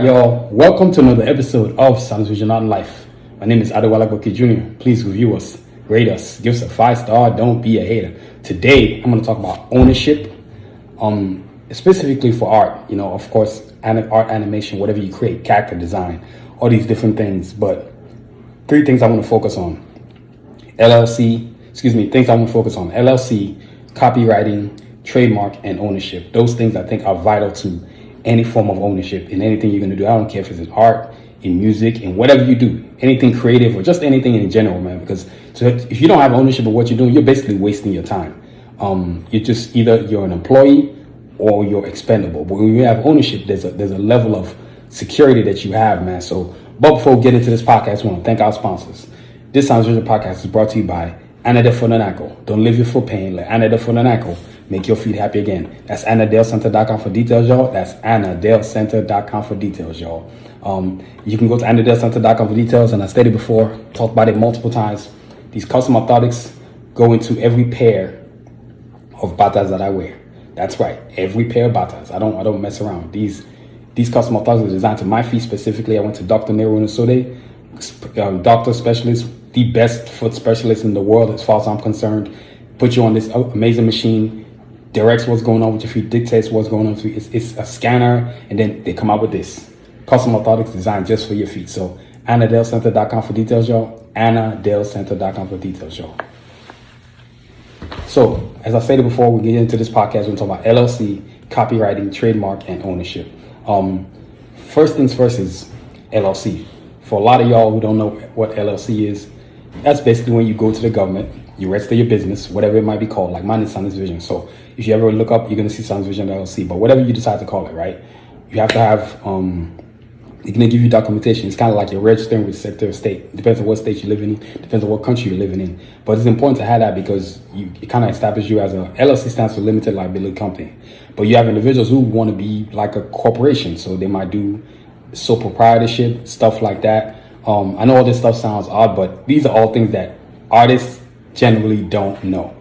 right, y'all. Welcome to another episode of Sanusi on Life. My name is Adewale Agboke Jr. Please review us, rate us, give us a 5-star. Don't be a hater. Today, I'm going to talk about ownership, specifically for art. You know, of course, art, animation, whatever you create, character design, all these different things. But 3 things I want to focus on: LLC, copywriting, trademark, and ownership. Those things I think are vital to any form of ownership in anything you're going to do. I don't care if it's in art, in music, in whatever you do, anything creative or just anything in general, man. Because if you don't have ownership of what you're doing, you're basically wasting your time. You're just you're an employee or you're expendable. But when you have ownership, there's a level of security that you have, man. So, but before we get into this podcast, I want to thank our sponsors. This Sounds Vision podcast is brought to you by Ana de Fonanaco. Don't live your foot pain. Let Ana de Fonanaco make your feet happy again. That's AnaDaleCenter.com for details, y'all. That's AnaDaleCenter.com for details, y'all. You can go to AnaDaleCenter.com for details. And I stated before, talked about it multiple times. These custom orthotics go into every pair of batas that I wear. That's right, every pair of batas. I don't mess around. These custom orthotics are designed to my feet specifically. I went to Dr. Nero Nusode, doctor specialist, the best foot specialist in the world as far as I'm concerned. Put you on this amazing machine, directs what's going on with your feet, dictates what's going on with your feet. It's a scanner, and then they come out with this custom orthotics designed just for your feet. So AnaDaleCenter.com for details, y'all. AnaDaleCenter.com for details, y'all. So as I stated before, we get into this podcast, we're talking about LLC, copywriting, trademark, and ownership. First things first is LLC. For a lot of y'all who don't know what LLC is, that's basically when you go to the government, you register your business, whatever it might be called. Like mine is Sanusi Vision. So if you ever look up, you're going to see Sanusi Vision LLC. But whatever you decide to call it, right? You have to have, they're going to give you documentation. It's kind of like you're registering with the Secretary of State. It depends on what state you're living in. Depends on what country you're living in. But it's important to have that because it kind of establishes you as a LLC stands for limited liability company. But you have individuals who want to be like a corporation. So they might do sole proprietorship, stuff like that. I know all this stuff sounds odd, but these are all things that artists generally don't know,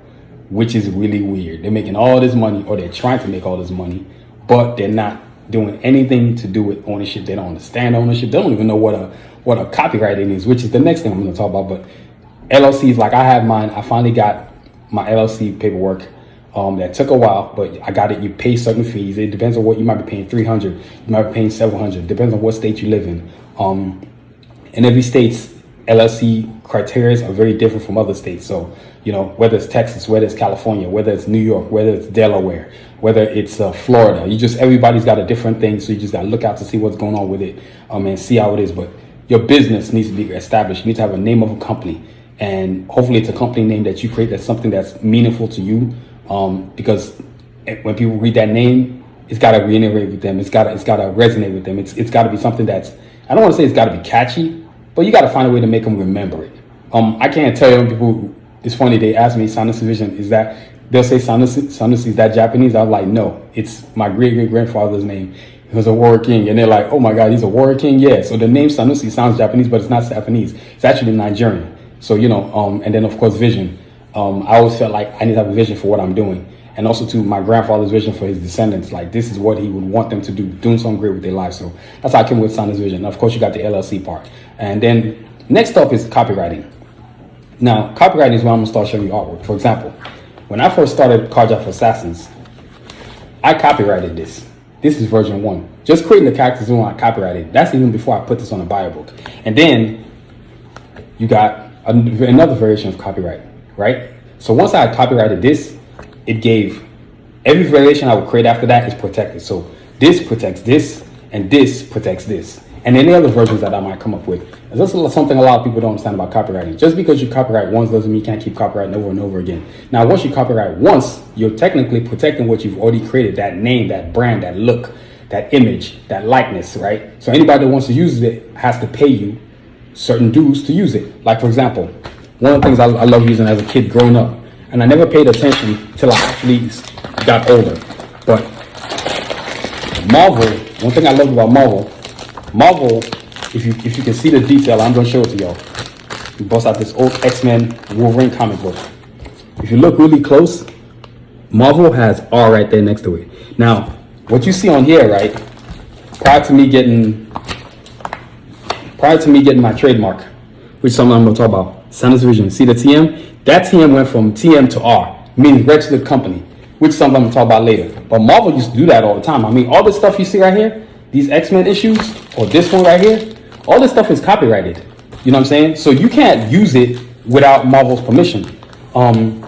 which is really weird. They're making all this money, or they're trying to make all this money, but they're not doing anything to do with ownership. They don't understand ownership. They don't even know what a copywriting is, which is the next thing I'm going to talk about. But LLCs, like I have mine. I finally got my LLC paperwork. That took a while, but I got it. You pay certain fees. It depends on what you might be paying. $300. You might be paying $700. Depends on what state you live in. In every state's LLC criteria are very different from other states. So, you know, whether it's Texas, whether it's California, whether it's New York, whether it's Delaware, whether it's Florida, everybody's got a different thing. So you just got to look out to see what's going on with it, and see how it is. But your business needs to be established. You need to have a name of a company, and hopefully it's a company name that you create that's something that's meaningful to you. Because when people read that name, it's got to reiterate with them. It's got to resonate with them. It's got to be something that's, I don't want to say it's got to be catchy, but you got to find a way to make them remember it. I can't tell you people. It's funny, they ask me, Sanusi Vision, is that, they'll say Sanusi, is that Japanese? I'm like, no, it's my great-great-grandfather's name. He was a warrior king. And they're like, oh my God, he's a warrior king? Yeah. So the name Sanusi sounds Japanese, but it's not Japanese. It's actually Nigerian. So, you know, and then of course, vision. I always felt like I need to have a vision for what I'm doing. And also to my grandfather's vision for his descendants. Like, this is what he would want them to do, doing something great with their lives. So that's how I came with Sanusi Vision. And of course, you got the LLC part. And then next up is copywriting. Now, copywriting is when I'm going to start showing you artwork. For example, when I first started Carjack for Assassins, I copyrighted this. This is version 1. Just creating the characters when I copyrighted. That's even before I put this on a bio book. And then you got another variation of copyright, right? So once I copyrighted this, it gave every variation I would create after that is protected. So this protects this, and this protects this. And any other versions that I might come up with. That's something a lot of people don't understand about copywriting. Just because you copyright once doesn't mean you can't keep copyrighting over and over again. Now, once you copyright once, you're technically protecting what you've already created, that name, that brand, that look, that image, that likeness, right? So anybody that wants to use it has to pay you certain dues to use it. Like, for example, one of the things I love using as a kid growing up, and I never paid attention till I actually got older. But Marvel, one thing I love about Marvel, if you can see the detail, I'm going to show it to y'all. We bust out this old X-Men Wolverine comic book. If you look really close, Marvel has R right there next to it. Now, what you see on here, right, prior to me getting my trademark, which is something I'm gonna talk about, Sanusi Vision. See the TM? That TM went from TM to R, meaning registered company, which is something I'm gonna talk about later. But Marvel used to do that all the time. I mean, all this stuff you see right here, these X-Men issues, or this one right here, all this stuff is copyrighted. You know what I'm saying? So you can't use it without Marvel's permission.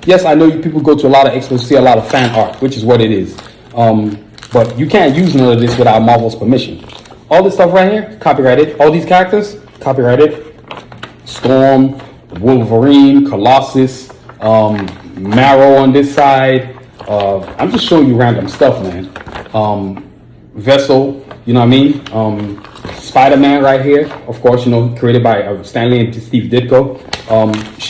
Yes, I know you people go to a lot of expos, see a lot of fan art, which is what it is. But you can't use none of this without Marvel's permission. All this stuff right here, copyrighted. All these characters, copyrighted. Storm, Wolverine, Colossus, Marrow on this side. I'm just showing you random stuff, man. Vessel, you know what I mean? Spider-Man right here, of course, you know, created by Stan Lee and Steve Ditko.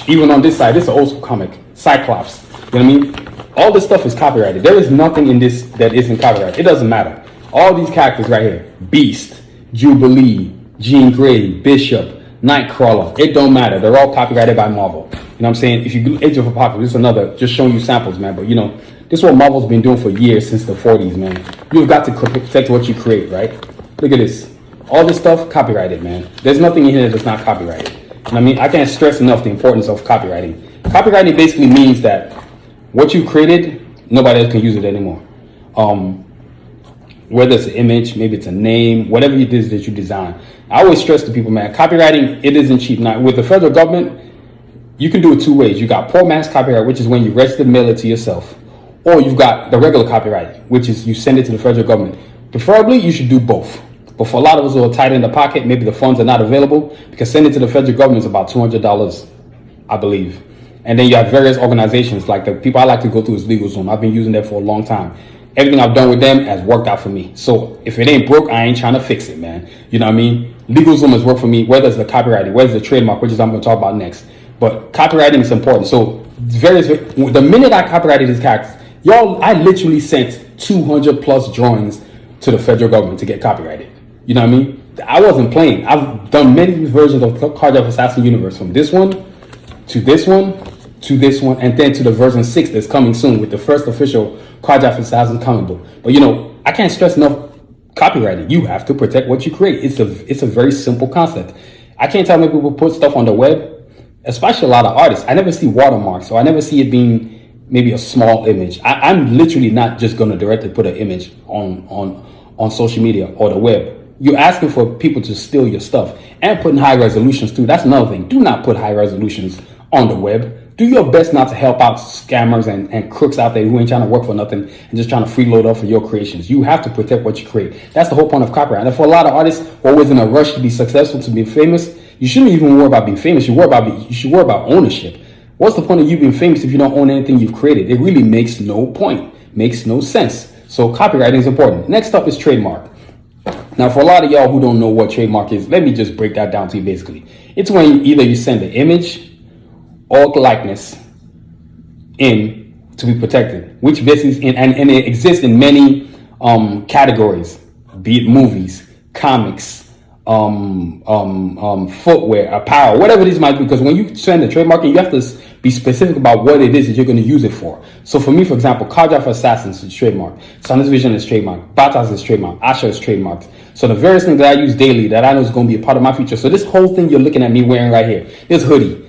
Even on this side, this is an old school comic, Cyclops, you know what I mean? All this stuff is copyrighted. There is nothing in this that isn't copyrighted. It doesn't matter. All these characters right here, Beast, Jubilee, Jean Grey, Bishop, Nightcrawler, it don't matter. They're all copyrighted by Marvel. You know what I'm saying? If you do Age of Apocalypse, this is another, just showing you samples, man. But you know, this is what Marvel's been doing for years, since the 40s, man. You've got to protect what you create, right? Look at this. All this stuff, copyrighted, man. There's nothing in here that's not copyrighted. And I mean, I can't stress enough the importance of copywriting. Copywriting basically means that what you created, nobody else can use it anymore. Whether it's an image, maybe it's a name, whatever it is that you design. I always stress to people, man, copywriting, it isn't cheap. Now, with the federal government, you can do it two ways. You got poor man's copyright, which is when you register mail it to yourself. Or you've got the regular copyright, which is you send it to the federal government. Preferably, you should do both. But for a lot of us who are tight in the pocket, maybe the funds are not available, because sending it to the federal government is about $200, I believe. And then you have various organizations, like the people I like to go through is LegalZoom. I've been using that for a long time. Everything I've done with them has worked out for me. So if it ain't broke, I ain't trying to fix it, man. You know what I mean? LegalZoom has worked for me, whether it's the copywriting, whether it's the trademark, which is I'm going to talk about next. But copywriting is important. So the minute I copyrighted these characters, I literally sent 200 plus drawings to the federal government to get copyrighted. You know what I mean? I wasn't playing. I've done many versions of Cardiac Assassin Universe, from this one to this one to this one, and then to the version 6 that's coming soon with the first official Cardiac Assassin comic book. But you know, I can't stress enough copywriting. You have to protect what you create. It's a very simple concept. I can't tell many people put stuff on the web, especially a lot of artists. I never see watermarks, so I never see it being maybe a small image. I'm literally not just going to directly put an image on social media or the web. You're asking for people to steal your stuff and putting high resolutions too. That's another thing. Do not put high resolutions on the web. Do your best not to help out scammers and crooks out there who ain't trying to work for nothing and just trying to freeload off of your creations. You have to protect what you create. That's the whole point of copyright. And for a lot of artists who are always in a rush to be successful, to be famous, you shouldn't even worry about being famous. You should worry about ownership. What's the point of you being famous if you don't own anything you've created? It really makes no point. Makes no sense. So copywriting is important. Next up is trademark. Now, for a lot of y'all who don't know what trademark is, let me just break that down to you basically. It's when either you send the image or likeness in to be protected, which basically, and it exists in many categories, be it movies, comics, footwear, apparel, whatever this might be, because when you send a trademark, you have to be specific about what it is that you're going to use it for. So for me, for example, Cardiac Assassins is trademarked, Sanusi Vision is trademarked, Batas is trademarked, Asha is trademarked. So the various things that I use daily that I know is going to be a part of my future. So this whole thing you're looking at me wearing right here, this hoodie,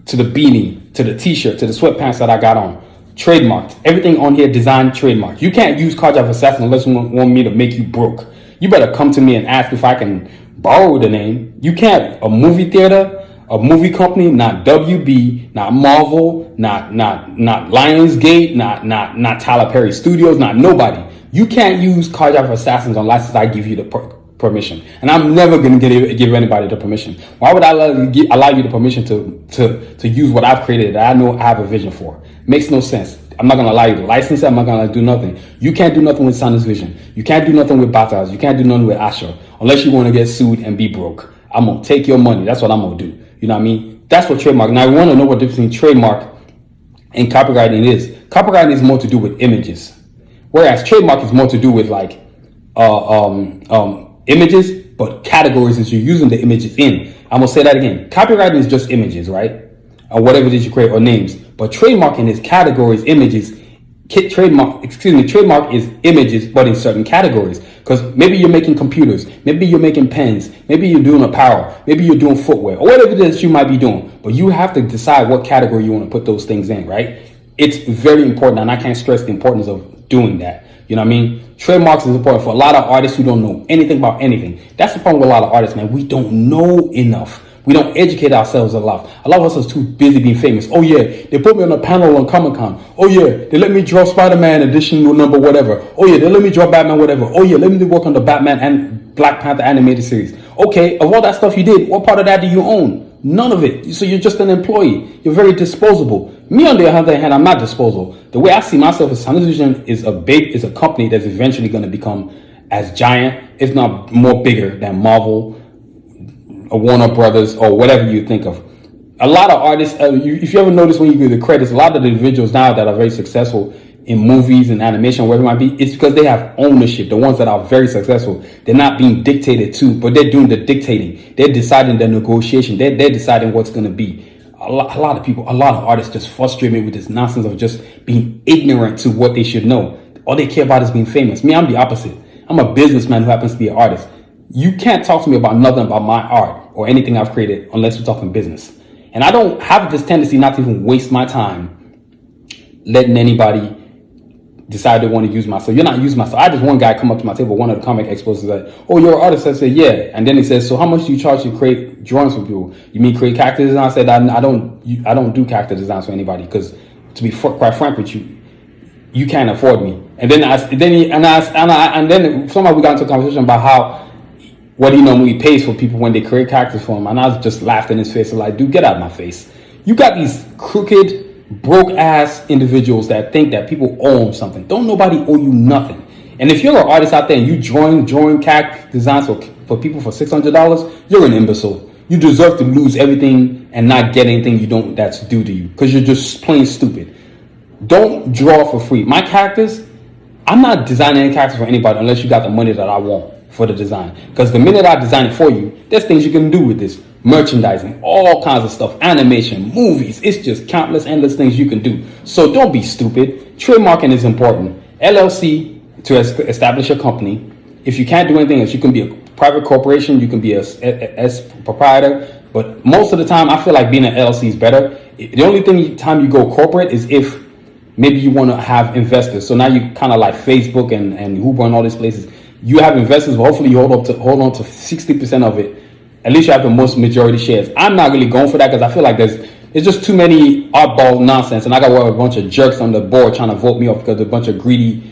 to the beanie, to the t-shirt, to the sweatpants that I got on, trademarked. Everything on here designed trademarked. You can't use Cardiac Assassin unless you want me to make you broke. You better come to me and ask if I can borrow the name. You can't. A movie theater, a movie company, not WB, not Marvel, not Lionsgate, not Tyler Perry Studios, not nobody. You can't use Cardiac Assassins unless I give you the permission. And I'm never going to give anybody the permission. Why would I allow you the permission to use what I've created that I know I have a vision for? Makes no sense. I'm not going to allow you to license it. I'm not going to do nothing. You can't do nothing with Sanusi Vision. You can't do nothing with Batas. You can't do nothing with Asha unless you want to get sued and be broke. I'm going to take your money. That's what I'm going to do. You know what I mean? That's what trademark. Now, you want to know what the difference between trademark and copywriting is. Copywriting is more to do with images, whereas trademark is more to do with like images, but categories that you're using the images in. I'm going to say that again. Copywriting is just images, right? Or whatever it is you create, or names. But trademarking is categories, images Trademark is images, but in certain categories. Because maybe you're making computers, maybe you're making pens, maybe you're doing apparel, maybe you're doing footwear, or whatever it is you might be doing. But you have to decide what category you want to put those things in, right? It's very important, and I can't stress the importance of doing that. You know what I mean? Trademarks is important for a lot of artists who don't know anything about anything. That's the problem with a lot of artists, man. We don't know enough. We don't educate ourselves enough. A lot of us are too busy being famous. Oh yeah, they put me on a panel on Comic-Con. Oh yeah, they let me draw Spider-Man edition number whatever. Oh yeah, they let me draw Batman whatever. Oh yeah, let me work on the Batman and Black Panther animated series. Okay, of all that stuff you did, what part of that do you own? None of it. So you're just an employee. You're very disposable. Me, on the other hand, I'm not disposable. The way I see myself is Sanusi is a company that's eventually going to become as giant, if not more bigger than Marvel, or Warner Brothers, or whatever you think of. A lot of artists, if you ever notice when you give the credits, a lot of the individuals now that are very successful in movies and animation, whatever it might be, it's because they have ownership. The ones that are very successful, they're not being dictated to, but they're doing the dictating. They're deciding the negotiation. They're deciding what's going to be. A lot of artists just frustrate me with this nonsense of just being ignorant to what they should know. All they care about is being famous. Me, I'm the opposite. I'm a businessman who happens to be an artist. You can't talk to me about nothing about my art or anything I've created unless we're talking business. And I don't have this tendency not to even waste my time letting anybody decide they want to use my stuff. You're not using my stuff. I had this one guy come up to my table, one of the comic experts, and said, "Oh, you're an artist?" I said, "Yeah." And then he says, "So how much do you charge to create drawings for people? You mean create character design?" I said, I don't do character designs for anybody, because to be quite frank with you, you can't afford me." And then somehow we got into a conversation about what he normally pays for people when they create characters for him. And I just laughed in his face and like, dude, get out of my face. You got these crooked, broke ass individuals that think that people owe them something. Don't nobody owe you nothing. And if you're an artist out there and you drawing character designs for people for $600, you're an imbecile. You deserve to lose everything and not get anything that's due to you, because you're just plain stupid. Don't draw for free. My characters, I'm not designing any characters for anybody unless you got the money that I want for the design. Because the minute I design it for you, there's things you can do with this. Merchandising, all kinds of stuff, animation, movies. It's just countless, endless things you can do. So don't be stupid. Trademarking is important. LLC, to establish a company. If you can't do anything else, you can be a private corporation, you can be a proprietor. But most of the time, I feel like being an LLC is better. The only time you go corporate is if maybe you want to have investors. So now you kind of like Facebook and Uber and all these places. You have investors, but hopefully you hold on to 60% of it. At least you have the most majority shares. I'm not really going for that, because I feel like there's just too many oddball nonsense, and I got a bunch of jerks on the board trying to vote me off because they're a bunch of greedy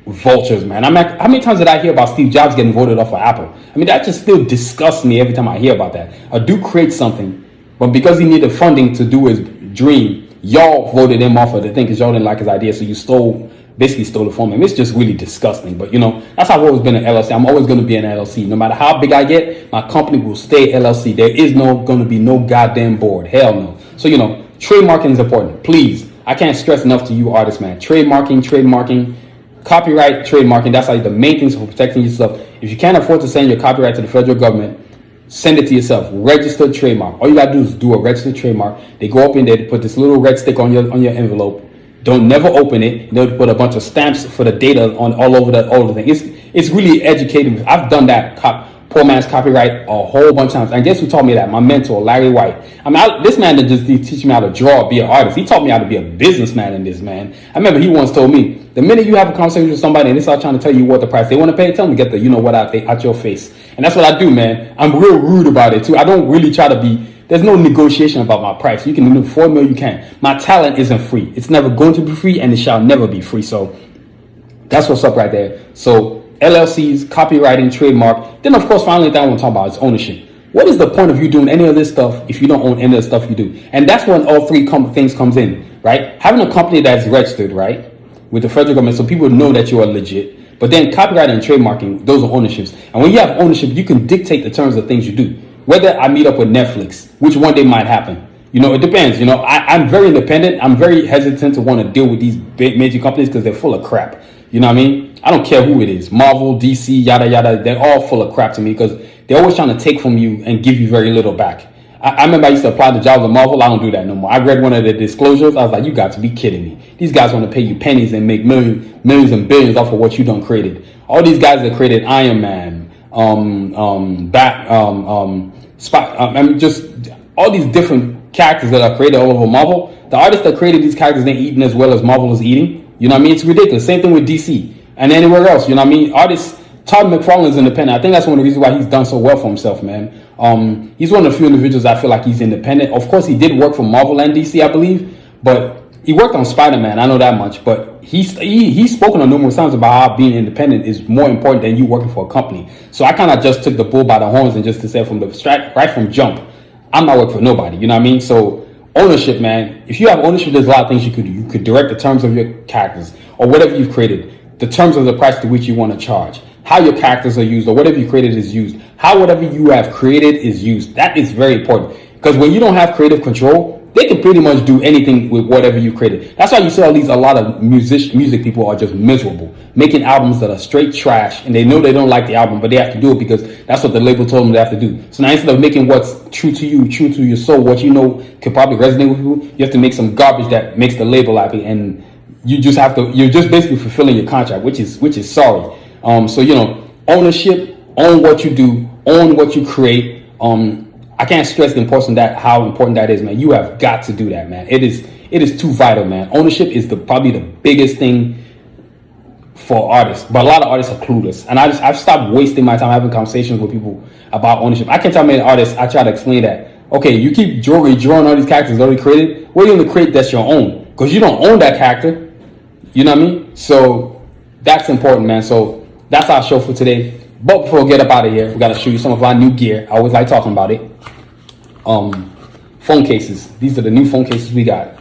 vultures, man. How many times did I hear about Steve Jobs getting voted off for Apple? I mean, that just still disgusts me every time I hear about that. A dude creates something, but because he needed funding to do his dream, y'all voted him off of the thing because y'all didn't like his idea, so you basically stole it from him. It's just really disgusting. But that's how I've always been an LLC. I'm always going to be an LLC. No matter how big I get, my company will stay LLC. There is going to be no goddamn board. Hell no. So, trademarking is important. Please, I can't stress enough to you artists, man. Trademarking, copyright, trademarking. That's like the main things for protecting yourself. If you can't afford to send your copyright to the federal government, send it to yourself. Registered trademark. All you got to do is do a registered trademark. They go up in there, they put this little red stick on your envelope. Don't never open it. They'll put a bunch of stamps for the data on all over the thing. It's really educating. I've done that poor man's copyright a whole bunch of times. And guess who taught me that? My mentor, Larry White. I mean, this man didn't just teach me how to draw, be an artist. He taught me how to be a businessman in this, man. I remember he once told me, the minute you have a conversation with somebody and they start trying to tell you what the price they want to pay, tell them to get the out your face. And that's what I do, man. I'm real rude about it too. I don't really try to be. There's no negotiation about my price. You can do $4 million, you can. My talent isn't free. It's never going to be free, and it shall never be free. So that's what's up right there. So LLCs, copywriting, trademark. Then, of course, finally, thing I want to talk about is ownership. What is the point of you doing any of this stuff if you don't own any of the stuff you do? And that's when all three things comes in, right? Having a company that's registered, right, with the federal government, so people know that you are legit. But then copyright and trademarking, those are ownerships. And when you have ownership, you can dictate the terms of things you do. Whether I meet up with Netflix, which one day might happen. It depends. I'm very independent. I'm very hesitant to want to deal with these big major companies because they're full of crap. You know what I mean? I don't care who it is. Marvel, DC, yada, yada. They're all full of crap to me because they're always trying to take from you and give you very little back. I remember I used to apply to jobs at Marvel. I don't do that no more. I read one of the disclosures. I was like, you got to be kidding me. These guys want to pay you pennies and make millions and billions off of what you done created. All these guys that created Iron Man, just all these different characters that are created all over Marvel. The artists that created these characters ain't eating as well as Marvel is eating. You know what I mean? It's ridiculous. Same thing with DC and anywhere else. You know what I mean? Artists, Todd McFarlane's independent. I think that's one of the reasons why he's done so well for himself, man. He's one of the few individuals I feel like he's independent. Of course, he did work for Marvel and DC, I believe, but he worked on Spider-Man. I know that much. But he's spoken on numerous times about how being independent is more important than you working for a company. So I kind of just took the bull by the horns and just to say from the right from jump, I'm not working for nobody. You know what I mean? So ownership, man. If you have ownership, there's a lot of things you could do. You could direct the terms of your characters or whatever you've created, the terms of the price to which you want to charge, how your characters are used or whatever you created is used, how whatever you have created is used. That is very important because when you don't have creative control, they can pretty much do anything with whatever you created. That's why you see a lot of music people are just miserable, making albums that are straight trash, and they know they don't like the album, but they have to do it because that's what the label told them they have to do. So now instead of making what's true to you, true to your soul, what you know could probably resonate with you, you have to make some garbage that makes the label happy, and you're just basically fulfilling your contract, which is sorry. So ownership, own what you do, own what you create. I can't stress the importance of that, how important that is, man. You have got to do that, man. It is too vital, man. Ownership is probably the biggest thing for artists, but a lot of artists are clueless. And I've stopped wasting my time having conversations with people about ownership. I can't tell many artists, I try to explain that. Okay, you keep drawing all these characters already created. What are you going to create that's your own? Because you don't own that character. You know what I mean? So that's important, man. So that's our show for today. But before we get up out of here, we got to show you some of our new gear. I always like talking about it. Phone cases. These are the new phone cases we got.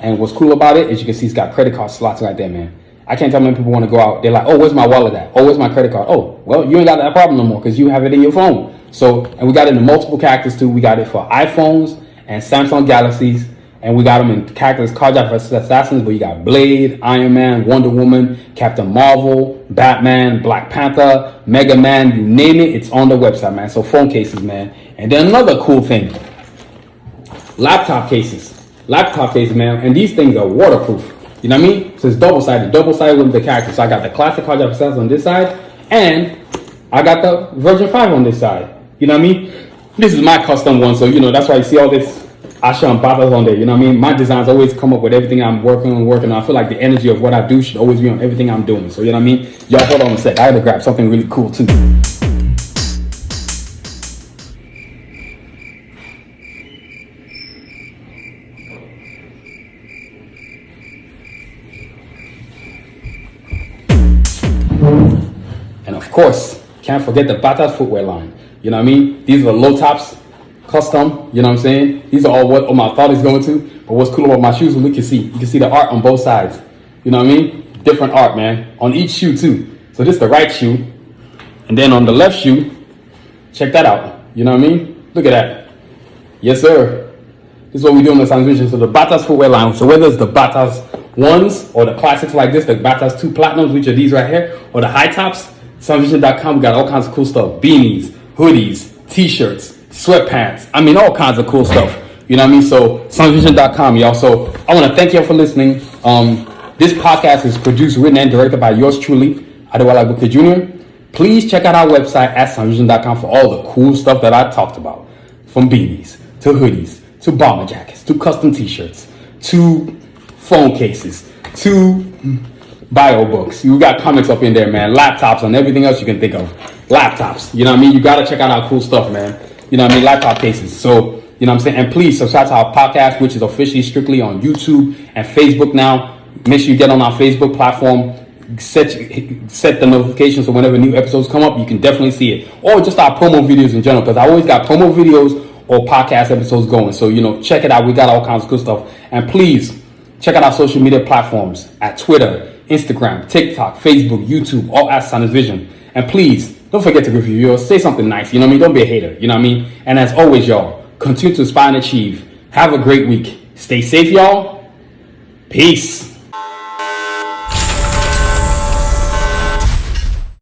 And what's cool about it is you can see it's got credit card slots right there, man. I can't tell many people want to go out. They're like, oh, where's my wallet at? Oh, where's my credit card? Oh, well, you ain't got that problem no more because you have it in your phone. So, and we got it in multiple characters too. We got it for iPhones and Samsung Galaxies. And we got them in characters, carjack vs. assassins, but you got Blade, Iron Man, Wonder Woman, Captain Marvel, Batman, Black Panther, Mega Man, you name it, it's on the website, man. So phone cases, man. And then another cool thing, laptop cases, man. And these things are waterproof. You know what I mean? So it's double-sided with the characters. So I got the classic carjack vs. assassins on this side, and I got the version 5 on this side. You know what I mean? This is my custom one, so that's why you see all this Asha and Batas on there, you know what I mean? My designs always come up with everything I'm working on. I feel like the energy of what I do should always be on everything I'm doing. So, you know what I mean? Y'all hold on a sec. I had to grab something really cool too. And of course, can't forget the Batas footwear line. You know what I mean? These are low tops. Custom, you know what I'm saying? These are all my thought is going to. But what's cool about my shoes is you can see the art on both sides. You know what I mean? Different art, man. On each shoe too. So this is the right shoe. And then on the left shoe, check that out. You know what I mean? Look at that. Yes, sir. This is what we do in the Sanusi. So the Batas footwear line. So whether it's the Batas ones or the classics like this, the Batas 2 Platinums, which are these right here, or the high tops, Sanusi.com, we got all kinds of cool stuff. Beanies, hoodies, t-shirts, sweatpants. I mean, all kinds of cool stuff. You know what I mean? So, sunvision.com, y'all. So, I want to thank y'all for listening. This podcast is produced, written, and directed by yours truly, Adewale Booker Jr. Please check out our website at sunvision.com for all the cool stuff that I talked about. From beanies, to hoodies, to bomber jackets, to custom t-shirts, to phone cases, to bio books. You got comics up in there, man. Laptops and everything else you can think of. Laptops. You know what I mean? You got to check out our cool stuff, man. You know what I mean? Laptop cases. So, you know what I'm saying? And please subscribe to our podcast, which is officially strictly on YouTube and Facebook now. Make sure you get on our Facebook platform. Set the notifications so whenever new episodes come up, you can definitely see it. Or just our promo videos in general, because I always got promo videos or podcast episodes going. So, check it out. We got all kinds of good stuff. And please check out our social media platforms at Twitter, Instagram, TikTok, Facebook, YouTube, all at Sanusi. And please, don't forget to review yours. Say something nice. You know what I mean? Don't be a hater. You know what I mean? And as always, y'all, continue to aspire and achieve. Have a great week. Stay safe, y'all. Peace.